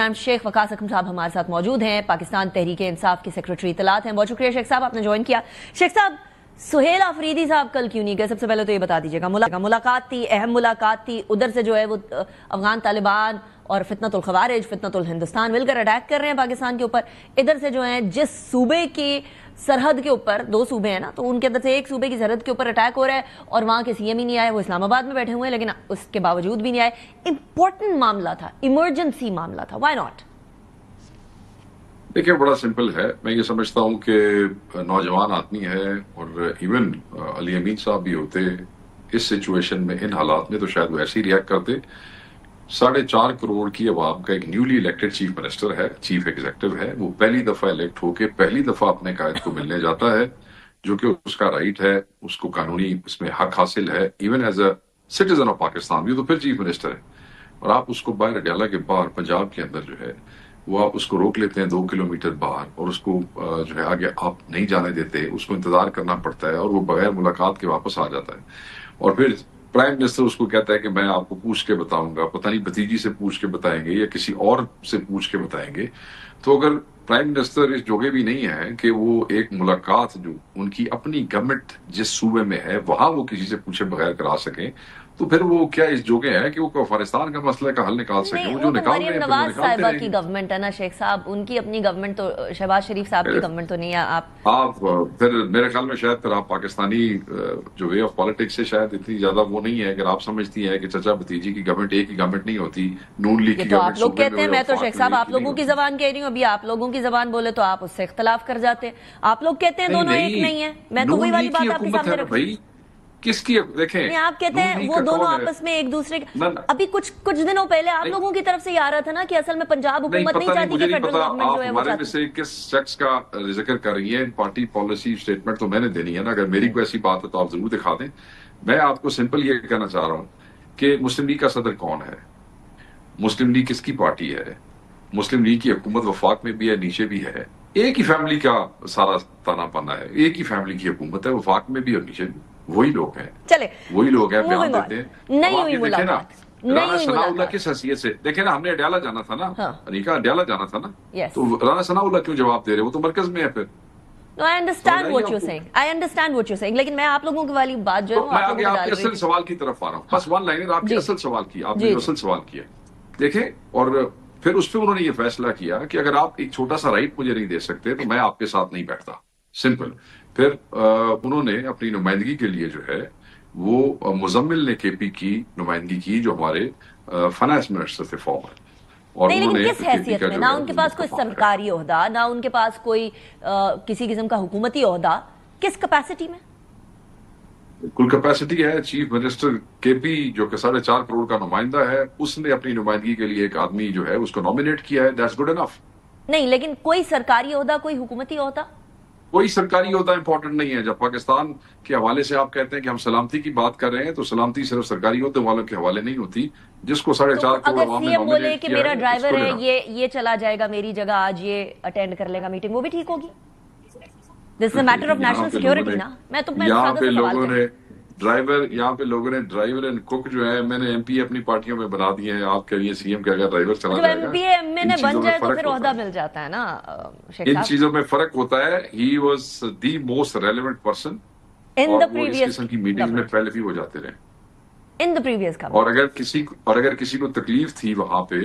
शेख वकास अकरम साहब हमारे साथ मौजूद हैं। पाकिस्तान तहरीक इंसाफ के सेक्रेटरी इत्तलात हैं। बहुत शुक्रिया शेख साहब, आपने ज्वाइन किया। शेख साहब, सुहेल आफरीदी साहब कल क्यों नहीं गए? सबसे पहले तो ये बता दीजिएगा। मुलाकात थी, अहम मुलाकात थी। उधर से जो है वो अफगान तालिबान और फितनतुल खवारिज, फितनतुल हिंदुस्तान मिलकर अटैक कर रहे हैं पाकिस्तान के ऊपर। इधर से जो है जिस सूबे की सरहद के ऊपर, दो सूबे हैं ना, तो उनके अंदर से एक सूबे की सरहद के ऊपर अटैक हो रहा है और वहां के सीएम ही नहीं आए। वो इस्लामाबाद में बैठे हुए हैं, लेकिन उसके बावजूद भी नहीं आए। इंपॉर्टेंट मामला था, इमरजेंसी मामला था, व्हाई नॉट? देखिए, बड़ा सिंपल है। मैं ये समझता हूँ कि नौजवान आदमी है और इवन अली अमीन साहब भी होते इस सिचुएशन में, इन हालात में, तो शायद वो ऐसे ही रिएक्ट करते। 4.5 करोड़ की आवाम का एक न्यूली इलेक्टेड चीफ मिनिस्टर है, चीफ एग्जीक्यूटिव है, वो पहली दफा इलेक्ट होके पहली दफा अपने कायद को मिलने जाता है, जो कि उसका राइट है, उसको कानूनी इसमें हक हासिल है, even as a citizen of Pakistan भी। तो फिर चीफ मिनिस्टर है और आप उसको बाहर, अडयाला के बाहर, पंजाब के अंदर जो है वो आप उसको रोक लेते हैं 2 किलोमीटर बाहर और उसको जो है आगे आप नहीं जाने देते, उसको इंतजार करना पड़ता है और वो बगैर मुलाकात के वापस आ जाता है। और फिर प्राइम मिनिस्टर उसको कहता है कि मैं आपको पूछ के बताऊंगा, पता नहीं भतीजी से पूछ के बताएंगे या किसी और से पूछ के बताएंगे। तो अगर प्राइम मिनिस्टर इस जोगे भी नहीं है कि वो एक मुलाकात जो उनकी अपनी गवर्नमेंट जिस सूबे में है वहां वो किसी से पूछे बगैर करा सकें, तो फिर वो क्या इस जोगे है कि वो अफगानिस्तान का मसले का हल निकाल सके? वो जो निकाल रहे हैं, नवाज साहिबा की गवर्नमेंट है ना शेख साहब, उनकी अपनी गवर्नमेंट तो, शहबाज शरीफ साहब की गवर्नमेंट तो नहीं है। आप फिर मेरे ख्याल में शायद फिर आप पाकिस्तानी जो वे ऑफ पॉलिटिक्स से शायद इतनी ज्यादा वो नहीं है। अगर आप समझती हैं कि चचा भतीजी की गवर्नमेंट एक ही गवर्नमेंट नहीं होती, नून लीग की तो आप लोग कहते हैं। मैं तो शेख साहब आप लोगों की जबान कह रही हूँ, अभी आप लोगों की जबान बोले तो आप उससे इख्तलाफ कर जाते हैं। आप लोग कहते हैं दोनों एक नहीं है। मैं तो वही वाली बात आपके सामने रख रही हूँ। किसकी देखें, आप कहते हैं वो दोनों आपस में एक दूसरे के। अभी कुछ दिनों पहले आप लोगों की तरफ से आ रहा था ना कि असल में पंजाब हुकूमत नहीं चाहती कि फेडरल गवर्नमेंट जो है वो चाहती। से किस शख्स का जिक्र कर रही है? पार्टी पॉलिसी स्टेटमेंट तो मैंने देनी है ना। अगर मेरी कोई ऐसी बात है तो आप जरूर दिखा दें। मैं आपको सिंपल ये कहना चाह रहा हूँ कि मुस्लिम लीग का सदर कौन है, मुस्लिम लीग किसकी पार्टी है, मुस्लिम लीग की हुकूमत वफाक में भी है, नीचे भी है। एक ही फैमिली का सारा ताना पाना है, एक ही फैमिली की हुकूमत है, वफाक में भी और नीचे भी वही लोग हैं। चले, वही लोग हैं, बयान देते हैं। नहीं हुई मुलाकात, राना सनाउल्लाह किस हैसियत से? देखे ना, हमने अडयाला जाना था ना, अनिका अडयाला जाना था ना, तो राना सनाउल्लाह क्यों जवाब दे रहे? वो तो मरकज में है। फिर No, I understand what you're saying. I understand what you're saying. लेकिन मैं आप लोगों की वाली बात जो है मैं आगे आपके असल सवाल की तरफ आ रहा हूँ। बस वन लाइनर आपके असल सवाल की, आपने असल सवाल किया देखें। और फिर उस पर उन्होंने ये फैसला किया कि अगर आप एक छोटा सा राइट मुझे नहीं दे सकते तो मैं आपके साथ नहीं बैठता, सिंपल। फिर उन्होंने अपनी नुमाइंदगी के लिए जो है वो मुजम्मिल ने केपी की नुमाइंदगी की, जो हमारे फाइनेंस मिनिस्टर थे फॉर्मर। और नहीं, लेकिन किस हैसियत में? ना उनके पास कोई सरकारी ओहदा, ना उनके पास कोई किसी किस्म का हुकूमती ओहदा। किस कैपेसिटी में? बिल्कुल कैपेसिटी है। चीफ मिनिस्टर केपी जो कि 4.5 करोड़ का नुमाइंदा है, उसने अपनी नुमाइंदगी के लिए एक आदमी जो है उसको नॉमिनेट किया है। That's good enough. नहीं, लेकिन कोई सरकारी ओहदा, कोई हुकूमती ओहदा, कोई सरकारी ओहदा इंपॉर्टेंट नहीं है। जब पाकिस्तान के हवाले से आप कहते हैं कि हम सलामती की बात कर रहे हैं, तो सलामती सिर्फ सरकारी ओहदे वालों के हवाले नहीं होती। जिसको 4.5 करोड़ अगर सीएम बोले कि मेरा ड्राइवर है, ये चला जाएगा मेरी जगह, आज ये अटेंड कर लेगा मीटिंग, वो भी ठीक होगी? This is a matter of national security ना। मैं तो यहाँ पे लोगों ने ड्राइवर एंड कुक जो है, मैंने एमपी अपनी पार्टियों में बना दिए हैं। आप कह रही है सीएम के अगर ड्राइवर चला जाएगा, एमपी एमए ने बन जाए तो फिर ओहदा मिल जाता है ना। इन चीजों में फर्क होता है। He was the most relevant person in the previous किस्म की मीटिंग में पहले भी हो जाते रहे इन द प्रीवियस। और अगर किसी को तकलीफ थी वहां पे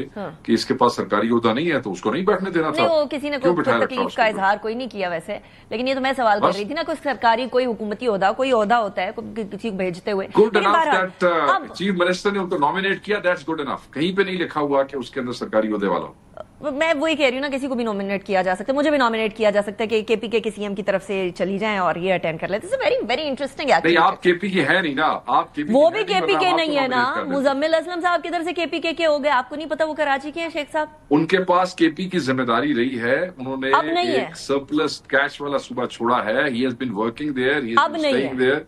कि इसके पास सरकारी ओहदा नहीं है, तो उसको नहीं बैठने देना था। वो किसी ने कोई तकलीफ का इजहार कोई नहीं किया वैसे, लेकिन ये तो मैं सवाल कर रही थी ना, कोई सरकारी कोई हुकूमती ओहदा, कोई ओहदा होता है किसी को भेजते हुए। Good enough that chief minister ने उनको नॉमिनेट किया, दैट्स गुड इनफ। कहीं पे नहीं लिखा हुआ कि उसके अंदर सरकारी ओहदे वाला। मैं वही कह रही हूँ ना, किसी को भी नॉमिनेट किया जा सकता है, मुझे भी नॉमिनेट किया जा सकता है कि केपीके के सीएम की तरफ से चली जाएं और ये अटेंड कर लेते हैं। वेरी वेरी इंटरेस्टिंग है। नहीं, आप केपी की है नहीं ना, आप केपी वो भी केपीके नहीं है ना। मुजम्मिल असलम साहब किधर से केपीके के हो गए? आपको नहीं पता वो कराची के हैं शेख साहब? उनके पास केपी की जिम्मेदारी रही है। उन्होंने एक सरप्लस कैश वाला सूबा छोड़ा है। He has been working there, he has been staying there.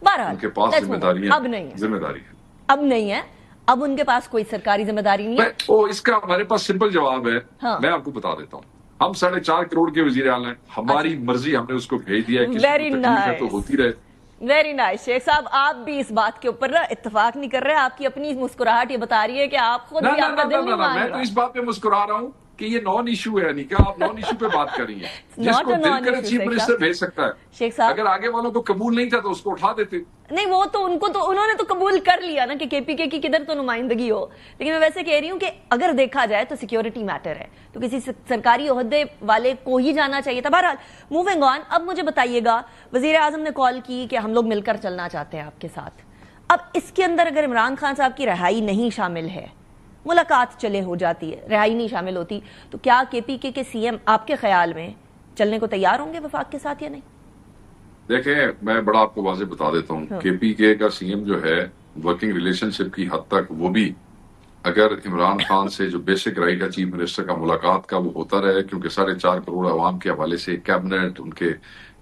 बहरहाल उनके पास जिम्मेदारी अब नहीं है, अब नहीं है। अब उनके पास कोई सरकारी जिम्मेदारी नहीं है। इसका हमारे पास सिंपल जवाब है। मैं आपको बता देता हूँ। हम 4.5 करोड़ के वजीर आला हैं, हमारी मर्जी, हमने उसको भेज दिया है। Very nice. तो होती रहे। वेरी नाइस शेख साहब, आप भी इस बात के ऊपर ना इत्तेफाक नहीं कर रहे, आपकी अपनी मुस्कुराहट ये बता रही है कि आप खुद भी आपका दिल नहीं मान मैं रहा। तो इस बात पे मुस्कुरा रहा हूँ कि ये नॉन इशू है, नहीं क्या आप नॉन इशू पे बात कर रही हैं। जिसको दिल करे चीफ मिनिस्टर भेज सकता है। शेख साहब, अगर आगे वालों को कबूल नहीं था तो उसको उठा देते। नहीं, वो तो उन्होंने तो कबूल कर लिया ना कि केपीके की किधर तो नुमाइंदगी हो, लेकिन मैं वैसे कह रही हूँ कि अगर देखा जाए तो सिक्योरिटी मैटर है, तो किसी सरकारी ओहदे वाले को ही जाना चाहिए था। बहरहाल मूविंग ऑन, अब मुझे बताइएगा, वजीर आजम ने कॉल की कि हम लोग मिलकर चलना चाहते हैं आपके साथ। अब इसके अंदर अगर इमरान खान साहब की रिहाई नहीं शामिल है, मुलाकात चले हो जाती है, रिहाई नहीं शामिल होती, तो क्या केपीके के सीएम आपके ख्याल में चलने को तैयार होंगे वफाक के साथ या नहीं? देखें, मैं बड़ा आपको वाज़ेह बता देता हूँ, केपीके का सीएम जो है वर्किंग रिलेशनशिप की हद तक वो भी अगर इमरान खान से जो बेसिक राइट है चीफ मिनिस्टर का मुलाकात का वो होता रहे, क्योंकि 4.5 करोड़ अवाम के हवाले से कैबिनेट, उनके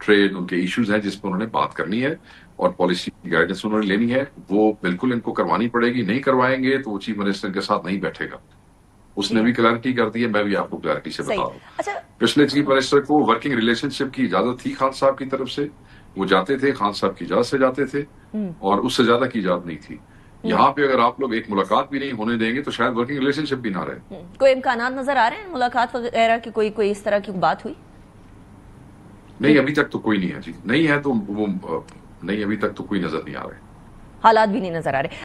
ट्रेड, उनके इश्यूज हैं जिस पर उन्होंने बात करनी है और पॉलिसी गाइडेंस उन्होंने लेनी है, वो बिल्कुल इनको करवानी पड़ेगी। नहीं करवाएंगे तो वो चीफ मिनिस्टर के साथ नहीं बैठेगा। उसने भी क्लैरिटी कर दी है, मैं भी आपको क्लैरिटी से बता दूं। अच्छा, पिछले चीफ मिनिस्टर को वर्किंग रिलेशनशिप की इजाजत थी खान साहब की तरफ से, वो जाते थे, खान साहब की इजाजत से जाते थे और उससे ज्यादा की इजाजत नहीं थी। यहाँ पे अगर आप लोग एक मुलाकात भी नहीं होने देंगे तो शायद वर्किंग रिलेशनशिप भी ना रहे। कोई इम्कानात नजर आ रहे हैं मुलाकात वगैरह की? कोई इस तरह की बात हुई? नहीं, अभी तक तो कोई नहीं है जी। नहीं है तो वो नहीं, अभी तक तो कोई नजर नहीं आ रहा है, हालात भी नहीं नजर आ रहे।